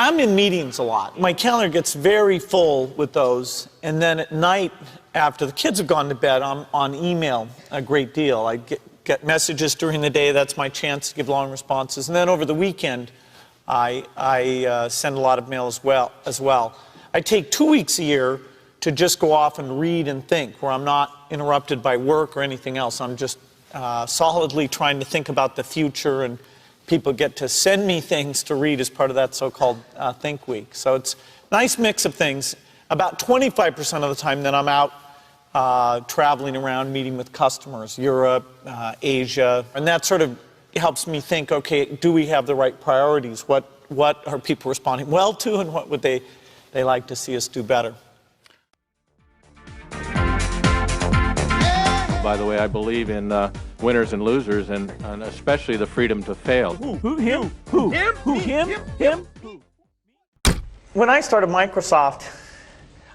I'm in meetings a lot. My calendar gets very full with those, and then at night, after the kids have gone to bed, I'm on email a great deal. I get messages during the day. That's my chance to give long responses. And then over the weekend, I send a lot of mail as well. I take 2 weeks a year to just go off and read and think, where I'm not interrupted by work or anything else. I'm just solidly trying to think about the future, and people get to send me things to read as part of that so-called Think Week. So it's a nice mix of things. About 25% of the time that I'm out traveling around, meeting with customers, Europe, Asia, and that sort of helps me think, okay, do we have the right priorities? What are people responding well to, and what would they like to see us do better? By the way, I believe in winners and losers, and especially the freedom to fail. Who? Him? Who? Him? Who? Him? Who? When I started Microsoft,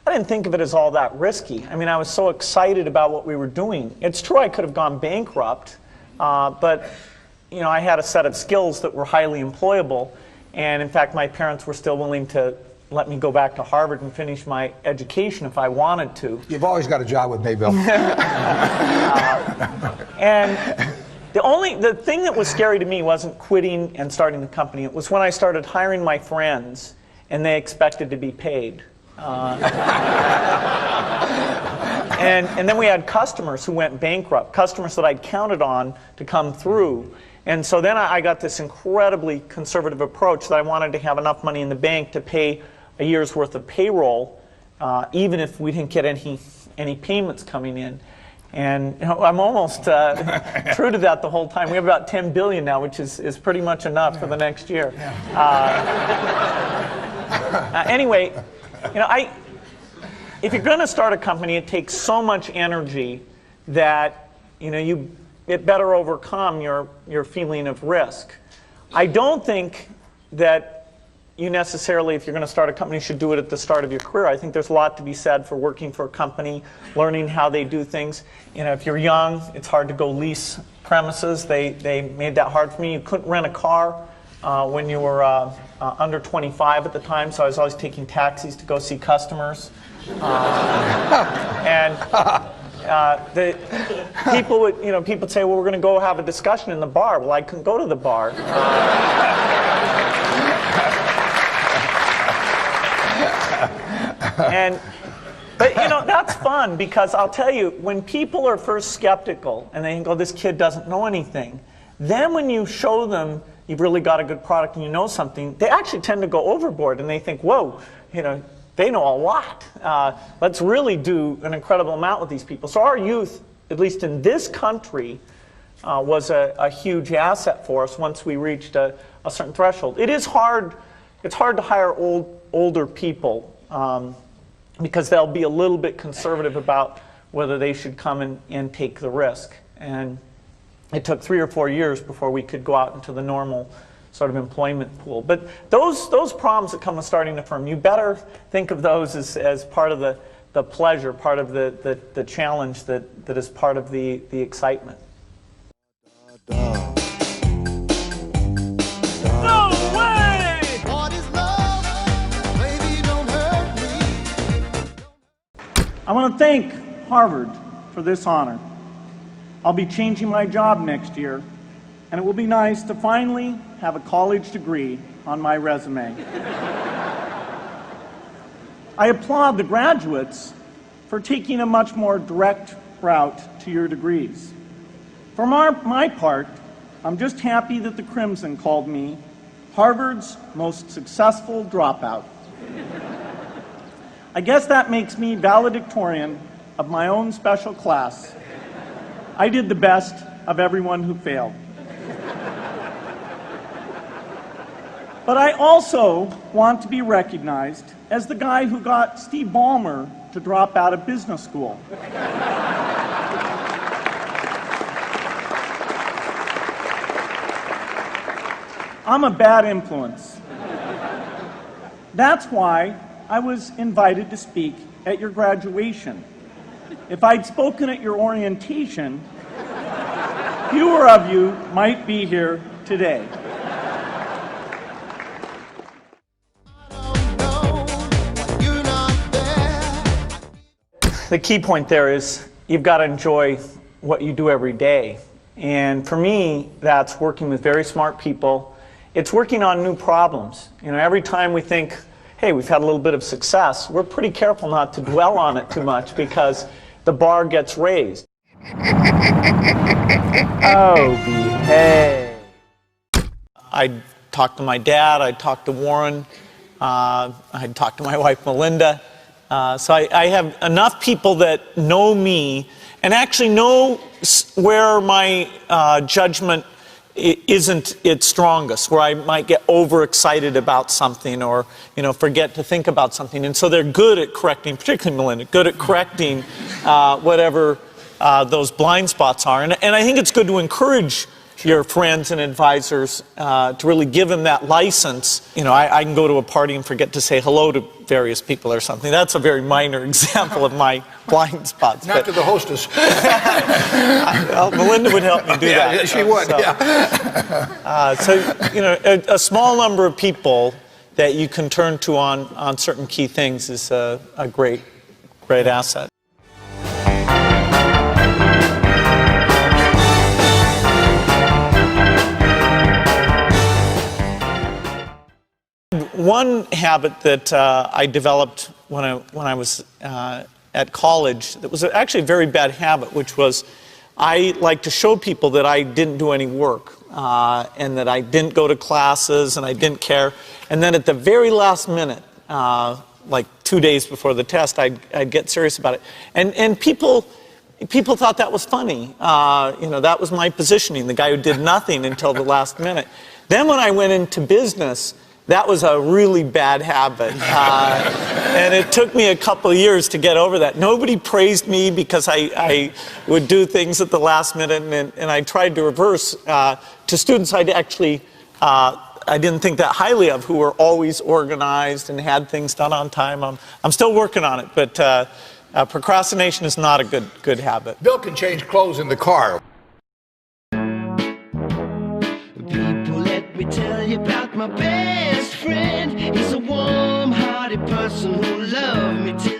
I didn't think of it as all that risky. I mean, I was so excited about what we were doing. It's true I could have gone bankrupt, but you know, I had a set of skills that were highly employable, and in fact, my parents were still willing to let me go back to Harvard and finish my education if I wanted to. You've always got a job with me, Bill. And the thing that was scary to me wasn't quitting and starting the company. It was when I started hiring my friends and they expected to be paid. And then we had customers who went bankrupt, customers that I'd counted on to come through. And so then I got this incredibly conservative approach that I wanted to have enough money in the bank to pay a year's worth of payroll, even if we didn't get any payments coming in. And you know, I'm almost true to that the whole time. We have about 10 billion now, which is pretty much enough for the next year. Anyway, you know, if you're going to start a company, it takes so much energy that you know it better overcome your feeling of risk. I don't think that you necessarily, if you're going to start a company, should do it at the start of your career. I think there's a lot to be said for working for a company, learning how they do things. You know, if you're young, it's hard to go lease premises. They made that hard for me. You couldn't rent a car when you were under 25 at the time, so I was always taking taxis to go see customers. And the people would, you know, people say, well, we're going to go have a discussion in the bar. Well, I couldn't go to the bar. But you know, that's fun, because I'll tell you, when people are first skeptical and they think, oh, this kid doesn't know anything, then when you show them you've really got a good product and you know something, they actually tend to go overboard and they think, whoa, you know, they know a lot. Let's really do an incredible amount with these people. So our youth, at least in this country, was a huge asset for us once we reached a certain threshold. It is hard. It's hard to hire older people because they'll be a little bit conservative about whether they should come and take the risk. And it took 3 or 4 years before we could go out into the normal sort of employment pool. But those problems that come with starting a firm, you better think of those as part of the pleasure, part of the challenge that is part of the excitement. No way! I want to thank Harvard for this honor. I'll be changing my job next year, and it will be nice to finally have a college degree on my resume. I applaud the graduates for taking a much more direct route to your degrees. For my part, I'm just happy that the Crimson called me Harvard's most successful dropout. I guess that makes me valedictorian of my own special class. I did the best of everyone who failed. But I also want to be recognized as the guy who got Steve Ballmer to drop out of business school. I'm a bad influence. That's why I was invited to speak at your graduation. If I'd spoken at your orientation, fewer of you might be here today. the key point there is you've got to enjoy what you do every day. And for me, that's working with very smart people. It's working on new problems. You know, every time we think, hey, we've had a little bit of success, we're pretty careful not to dwell on it too much because the bar gets raised. Oh, behave. I'd talk to my dad, I'd talk to Warren, I'd talk to my wife Melinda. So I have enough people that know me and actually know where my judgment isn't its strongest, where I might get overexcited about something or, you know, forget to think about something. And so they're good at correcting, particularly Melinda, good at correcting whatever those blind spots are. And I think it's good to encourage your friends and advisors to really give them that license. You know, I can go to a party and forget to say hello to various people or something. That's a very minor example of my blind spots. Not to the hostess. Well, Melinda would help me do that. Yeah, she would, so, yeah. So, you know, a small number of people that you can turn to on certain key things is a great asset. One habit that I developed when I was at college that was actually a very bad habit, which was I like to show people that I didn't do any work and that I didn't go to classes and I didn't care. And then at the very last minute, like 2 days before the test, I'd get serious about it. And people thought that was funny. You know, that was my positioning, the guy who did nothing until the last minute. Then when I went into business, that was a really bad habit, and it took me a couple of years to get over that. Nobody praised me because I would do things at the last minute, and I tried to reverse to students I didn't think that highly of, who were always organized and had things done on time. I'm still working on it, but procrastination is not a good habit. Bill can change clothes in the car. People, let me tell you about my best friend. He's a warm-hearted person who loved me till